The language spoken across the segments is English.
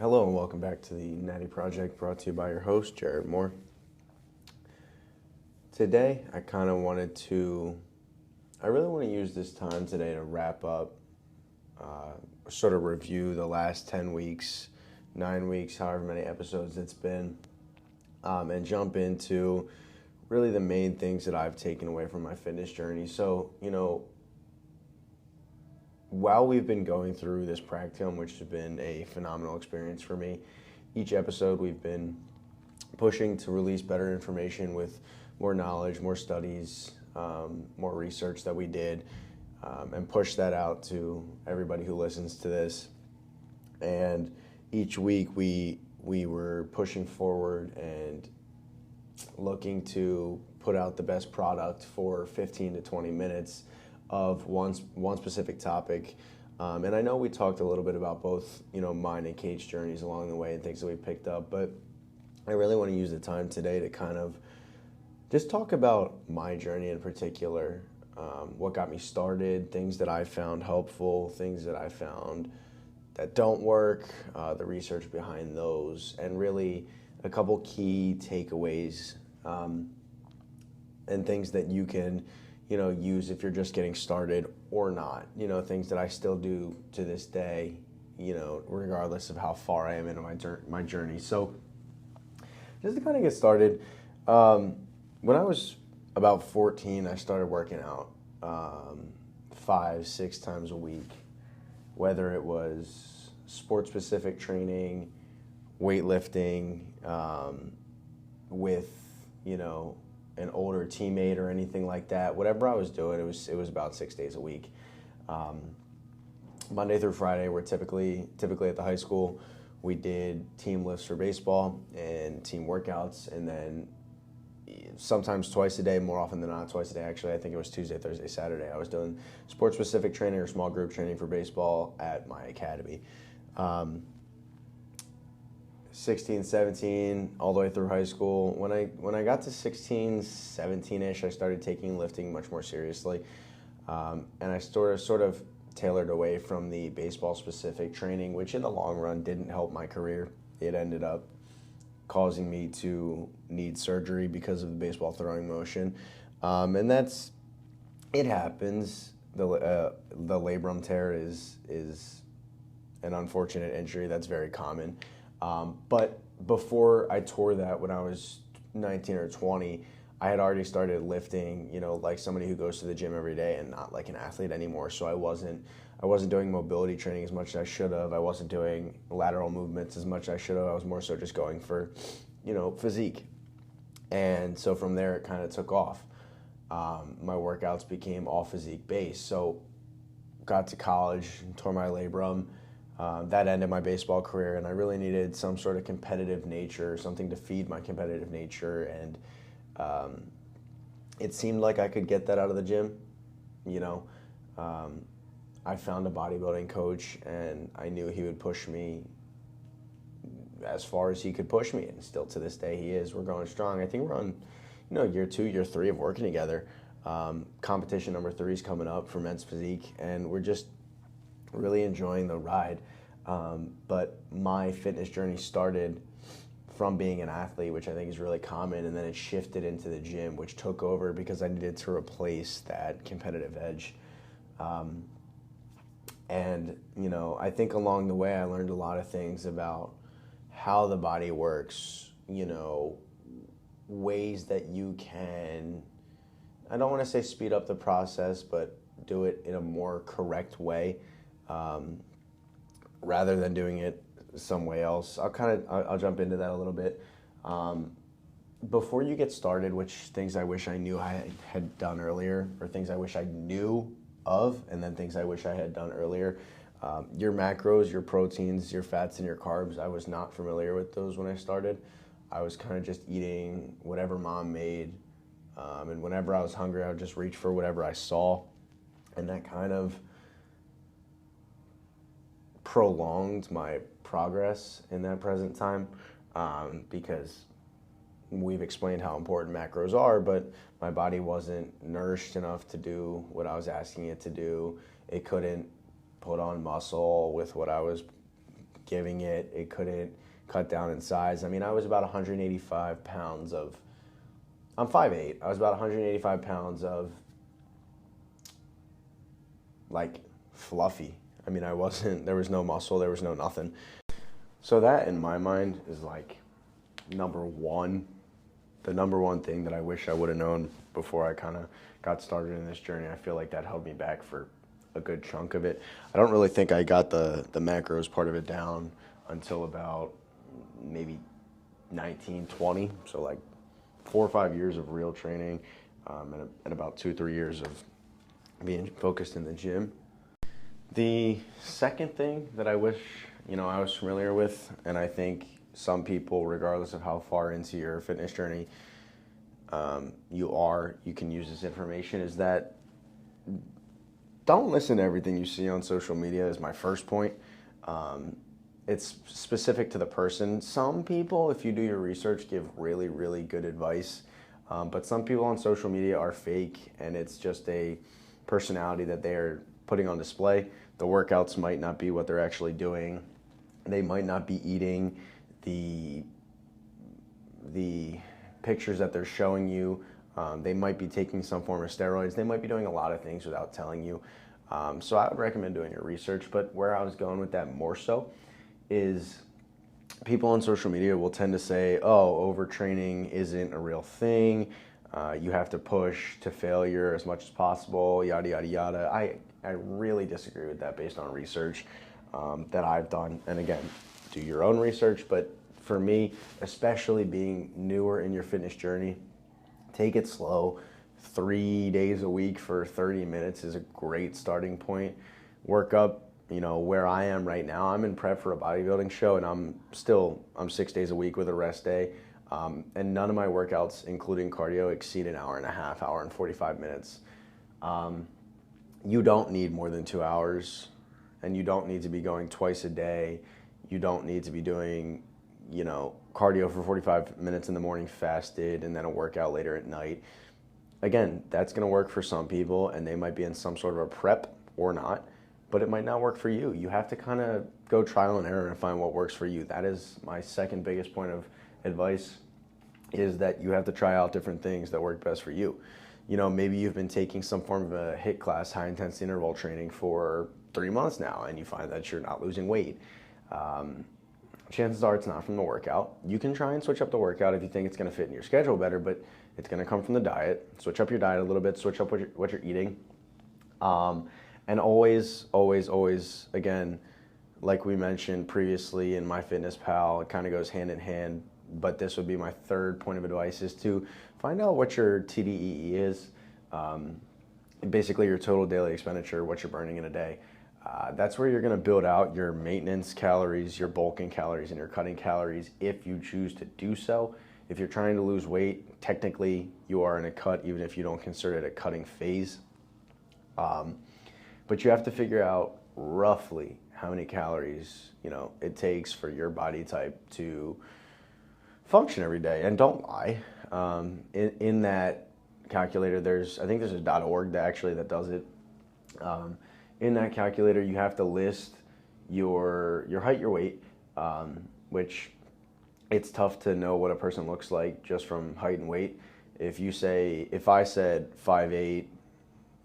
Hello and welcome back to the Natty Project, brought to you by your host, Jared Moore. Today, I really want to use this time today to wrap up, sort of review the last 10 weeks, 9 weeks, however many episodes it's been, and jump into really the main things that I've taken away from my fitness journey. So, while we've been going through this practicum, which has been a phenomenal experience for me, each episode we've been pushing to release better information with more knowledge, more studies, more research that we did, and push that out to everybody who listens to this. And each week we were pushing forward and looking to put out the best product for 15 to 20 minutes of one specific topic. And I know we talked a little bit about both, mine and Kate's journeys along the way and things that we picked up, but I really want to use the time today to kind of just talk about my journey in particular, what got me started, things that I found helpful, things that I found that don't work, the research behind those, and really a couple key takeaways and things that you can use if you're just getting started or not. Things that I still do to this day, regardless of how far I am into my journey. So just to kind of get started, when I was about 14, I started working out 5-6 times a week, whether it was sport-specific training, weightlifting, with, an older teammate or anything like that. Whatever I was doing, it was about 6 days a week. Monday through Friday, we're typically at the high school. We did team lifts for baseball and team workouts, and then sometimes twice a day, more often than not twice a day actually. I think it was Tuesday, Thursday, Saturday. I was doing sport-specific training or small group training for baseball at my academy. 16, 17, all the way through high school. When I got to 16, 17-ish, I started taking lifting much more seriously. And I sort of tailored away from the baseball-specific training, which in the long run didn't help my career. It ended up causing me to need surgery because of the baseball throwing motion. And it happens. The labrum tear is an unfortunate injury that's very common. But before I tore that when I was 19 or 20, I had already started lifting, like somebody who goes to the gym every day and not like an athlete anymore. So I wasn't doing mobility training as much as I should have. I wasn't doing lateral movements as much as I should have. I was more so just going for, physique. And so from there, it kind of took off. My workouts became all physique based. So got to college, tore my labrum. That ended my baseball career, and I really needed some sort of competitive nature, something to feed my competitive nature, and it seemed like I could get that out of the gym. I found a bodybuilding coach, and I knew he would push me as far as he could push me, and still to this day he is. We're going strong. I think we're on, year 2, year 3 of working together. Competition number 3 is coming up for men's physique, and we're just really enjoying the ride. But my fitness journey started from being an athlete, which I think is really common, and then it shifted into the gym, which took over because I needed to replace that competitive edge. And, I think along the way I learned a lot of things about how the body works, ways that you can, I don't want to say speed up the process, but do it in a more correct way. Rather than doing it some way else. I'll jump into that a little bit. Before you get started, which things I wish I knew I had done earlier, or things I wish I knew of, and then things I wish I had done earlier. Your macros, your proteins, your fats, and your carbs, I was not familiar with those when I started. I was kind of just eating whatever mom made, and whenever I was hungry, I would just reach for whatever I saw, and that kind of prolonged my progress in that present time, because we've explained how important macros are, but my body wasn't nourished enough to do what I was asking it to do. It couldn't put on muscle with what I was giving it. It couldn't cut down in size. I mean, I was about 185 pounds of, I'm 5'8". I was about 185 pounds of, like, fluffy. I mean, there was no muscle, there was no nothing. So that, in my mind, is like the number one thing that I wish I would have known before I kind of got started in this journey. I feel like that held me back for a good chunk of it. I don't really think I got the macros part of it down until about maybe 19, 20. So like 4 or 5 years of real training, and about 2-3 years of being focused in the gym. The second thing that I wish, I was familiar with, and I think some people, regardless of how far into your fitness journey you can use this information, is that don't listen to everything you see on social media is my first point. It's specific to the person. Some people, if you do your research, give really, really good advice. But some people on social media are fake, and it's just a personality that they're putting on display. The workouts might not be what they're actually doing. They might not be eating the pictures that they're showing you. They might be taking some form of steroids. They might be doing a lot of things without telling you. So I would recommend doing your research. But where I was going with that more so is people on social media will tend to say, oh, overtraining isn't a real thing. You have to push to failure as much as possible, yada, yada, yada. I really disagree with that based on research that I've done. And again, do your own research. But for me, especially being newer in your fitness journey, take it slow. 3 days a week for 30 minutes is a great starting point. Work up, where I am right now. I'm in prep for a bodybuilding show, and I'm 6 days a week with a rest day. And none of my workouts, including cardio, exceed an hour and a half, hour and 45 minutes. You don't need more than 2 hours, and you don't need to be going twice a day. You don't need to be doing, cardio for 45 minutes in the morning fasted and then a workout later at night. Again, that's going to work for some people, and they might be in some sort of a prep or not, but it might not work for you. You have to kind of go trial and error and find what works for you. That is my second biggest point of advice, is that you have to try out different things that work best for you. Maybe you've been taking some form of a HIIT class, high intensity interval training, for 3 months now, and you find that you're not losing weight. Chances are it's not from the workout. You can try and switch up the workout if you think it's going to fit in your schedule better, but it's going to come from the diet. Switch up your diet a little bit, switch up what you're eating. And always, always, always, again, like we mentioned previously in MyFitnessPal, it kind of goes hand in hand, but this would be my third point of advice, is to find out what your TDEE is. Basically your total daily expenditure, what you're burning in a day. That's where you're going to build out your maintenance calories, your bulking calories, and your cutting calories if you choose to do so. If you're trying to lose weight, technically you are in a cut, even if you don't consider it a cutting phase. But you have to figure out roughly how many calories it takes for your body type to function every day. And don't lie. In that calculator, I think there's a .org that does it. In that calculator, you have to list your height, your weight, which it's tough to know what a person looks like just from height and weight. If I said 5'8",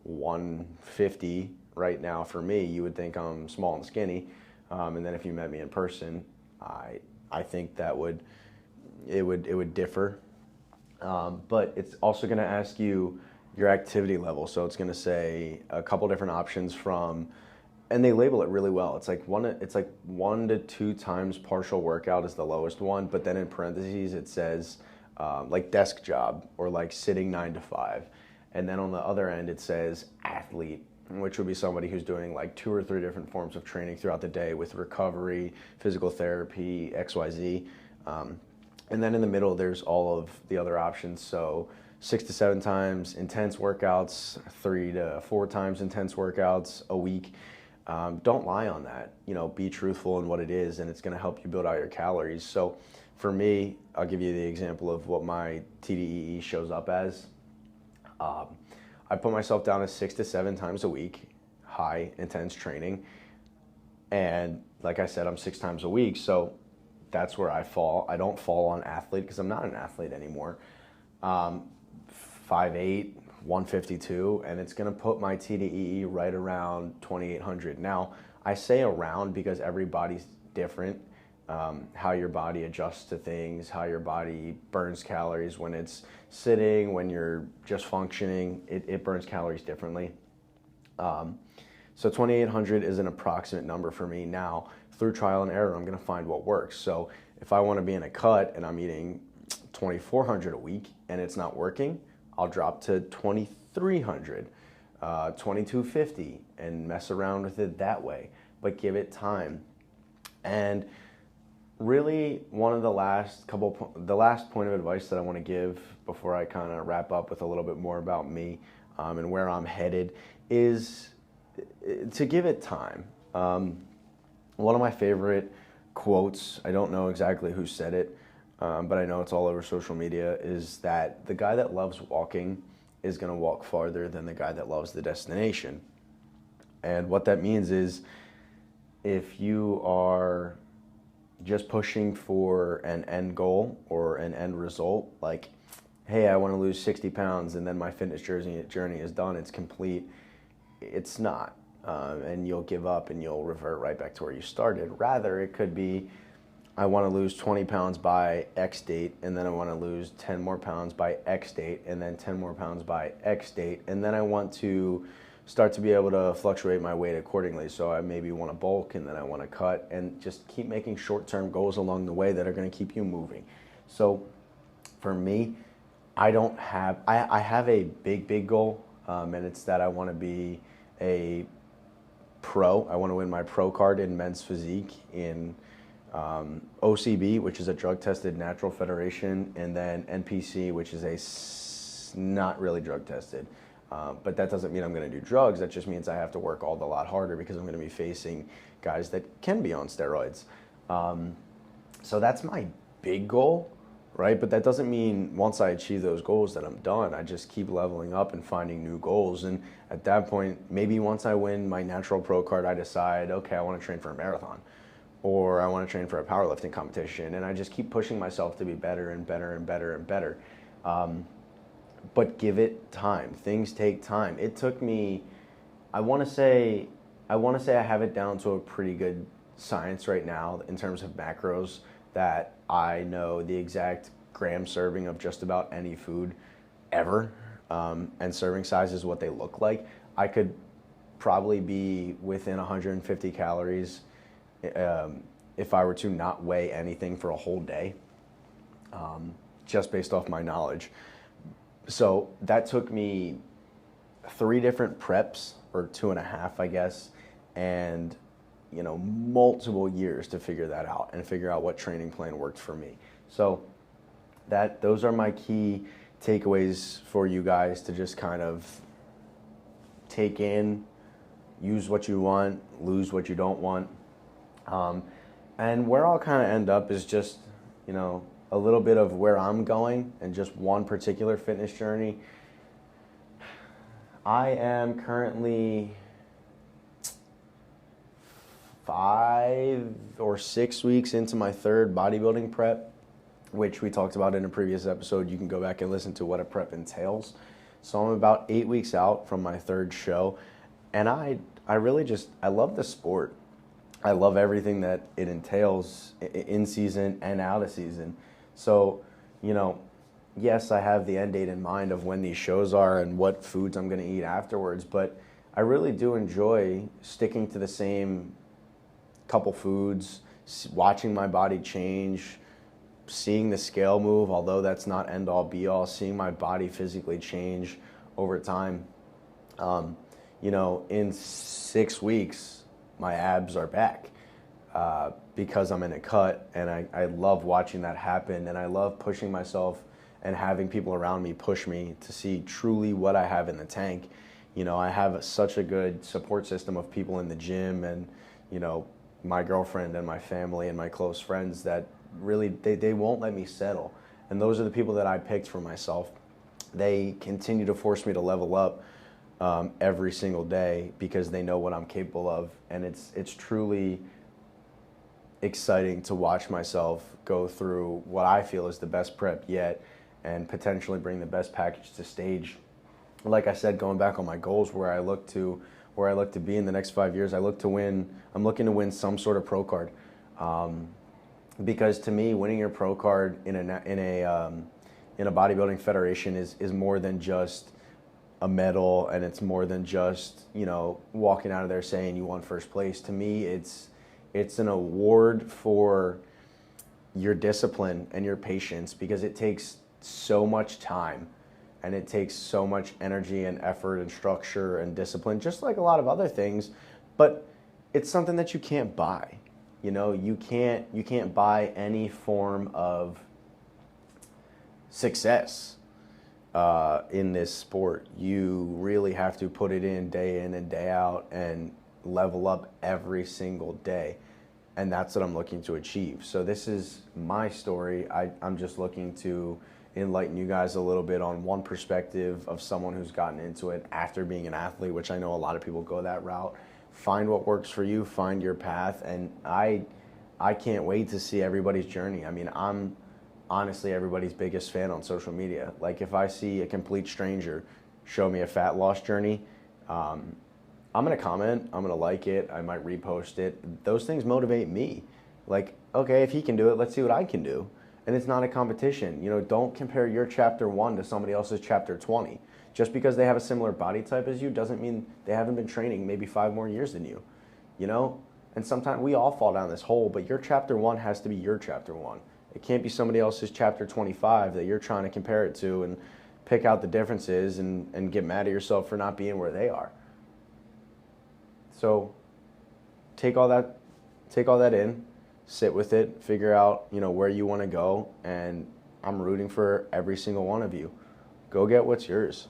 150 right now for me, you would think I'm small and skinny. And then if you met me in person, I think that it would differ. But it's also going to ask you your activity level. So it's going to say a couple different options and they label it really well. It's like 1 to 2 times partial workout is the lowest one, but then in parentheses it says like desk job or like sitting 9 to 5. And then on the other end it says athlete, which would be somebody who's doing like 2 or 3 different forms of training throughout the day with recovery, physical therapy, XYZ. And then in the middle there's all of the other options. So 6 to 7 times intense workouts, 3 to 4 times intense workouts a week. Don't lie on that. Be truthful in what it is, and it's going to help you build out your calories. So for me, I'll give you the example of what my TDEE shows up as. I put myself down as 6 to 7 times a week, high intense training. And like I said, I'm 6 times a week, so that's where I fall. I don't fall on athlete because I'm not an athlete anymore. 5'8", 152, and it's going to put my TDEE right around 2,800. Now, I say around because every body's different. How your body adjusts to things, how your body burns calories when it's sitting, when you're just functioning, it burns calories differently. So 2,800 is an approximate number for me. Now, through trial and error, I'm going to find what works. So if I want to be in a cut and I'm eating 2,400 a week and it's not working, I'll drop to 2,300, 2,250 and mess around with it that way, but give it time. And really, the last point of advice that I want to give before I kind of wrap up with a little bit more about me and where I'm headed is to give it time. One of my favorite quotes, I don't know exactly who said it, but I know it's all over social media, is that the guy that loves walking is going to walk farther than the guy that loves the destination. And what that means is if you are just pushing for an end goal or an end result, like, hey, I want to lose 60 pounds and then my fitness journey is done, it's complete, it's not. And you'll give up and you'll revert right back to where you started. Rather, it could be, I want to lose 20 pounds by X date, and then I want to lose 10 more pounds by X date, and then 10 more pounds by X date, and then I want to start to be able to fluctuate my weight accordingly. So I maybe want to bulk, and then I want to cut, and just keep making short-term goals along the way that are going to keep you moving. So for me, I have a big goal, and it's that I want to be a pro. I want to win my pro card in men's physique in OCB, which is a drug-tested natural federation, and then NPC, which is not really drug-tested. But that doesn't mean I'm going to do drugs. That just means I have to work a lot harder because I'm going to be facing guys that can be on steroids. So that's my big goal, right? But that doesn't mean once I achieve those goals that I'm done. I just keep leveling up and finding new goals. And at that point, maybe once I win my natural pro card, I decide, okay, I want to train for a marathon, or I want to train for a powerlifting competition. And I just keep pushing myself to be better and better and better and better. But give it time. Things take time. It took me, I want to say I have it down to a pretty good science right now in terms of macros, that I know the exact gram serving of just about any food ever, and serving sizes, what they look like. I could probably be within 150 calories if I were to not weigh anything for a whole day, just based off my knowledge. So that took me 3 different preps, or 2.5, I guess, and multiple years to figure that out and figure out what training plan worked for me. So those are my key takeaways for you guys to just kind of take in, use what you want, lose what you don't want. And where I'll kind of end up is just, a little bit of where I'm going and just one particular fitness journey. I am currently 5 or 6 weeks into my 3rd bodybuilding prep, which we talked about in a previous episode. You can go back and listen to what a prep entails. So I'm about 8 weeks out from my 3rd show, and I love the sport. I love everything that it entails in season and out of season. So, yes, I have the end date in mind of when these shows are and what foods I'm going to eat afterwards, but I really do enjoy sticking to the same couple foods, watching my body change, seeing the scale move, although that's not end all be all, seeing my body physically change over time. In 6 weeks, my abs are back because I'm in a cut, and I love watching that happen, and I love pushing myself and having people around me push me to see truly what I have in the tank. I have such a good support system of people in the gym, and my girlfriend and my family and my close friends that really they won't let me settle. And those are the people that I picked for myself. They continue to force me to level up every single day because they know what I'm capable of, and it's truly exciting to watch myself go through what I feel is the best prep yet and potentially bring the best package to stage. Like I said, going back on my goals, where I look to be in the next 5 years, I'm looking to win some sort of pro card. Because to me, winning your pro card in a bodybuilding federation is more than just a medal, and it's more than just, walking out of there saying you won first place. To me, it's an award for your discipline and your patience, because it takes so much time and it takes so much energy and effort and structure and discipline, just like a lot of other things, but it's something that you can't buy. You can't buy any form of success in this sport. You really have to put it in and day out and level up every single day. And that's what I'm looking to achieve. So this is my story. I'm just looking to enlighten you guys a little bit on one perspective of someone who's gotten into it after being an athlete, which I know a lot of people go that route. Find what works for you, find your path, and I can't wait to see everybody's journey. I mean, I'm honestly everybody's biggest fan on social media. Like, if I see a complete stranger show me a fat loss journey, I'm going to comment, I'm going to like it, I might repost it. Those things motivate me. Like, okay, if he can do it, let's see what I can do. And it's not a competition. Don't compare your chapter 1 to somebody else's chapter 20. Just because they have a similar body type as you doesn't mean they haven't been training maybe 5 more years than you. And sometimes we all fall down this hole, but your chapter 1 has to be your chapter 1. It can't be somebody else's chapter 25 that you're trying to compare it to and pick out the differences and get mad at yourself for not being where they are. So take all that in, sit with it, figure out, where you want to go, and I'm rooting for every single one of you. Go get what's yours.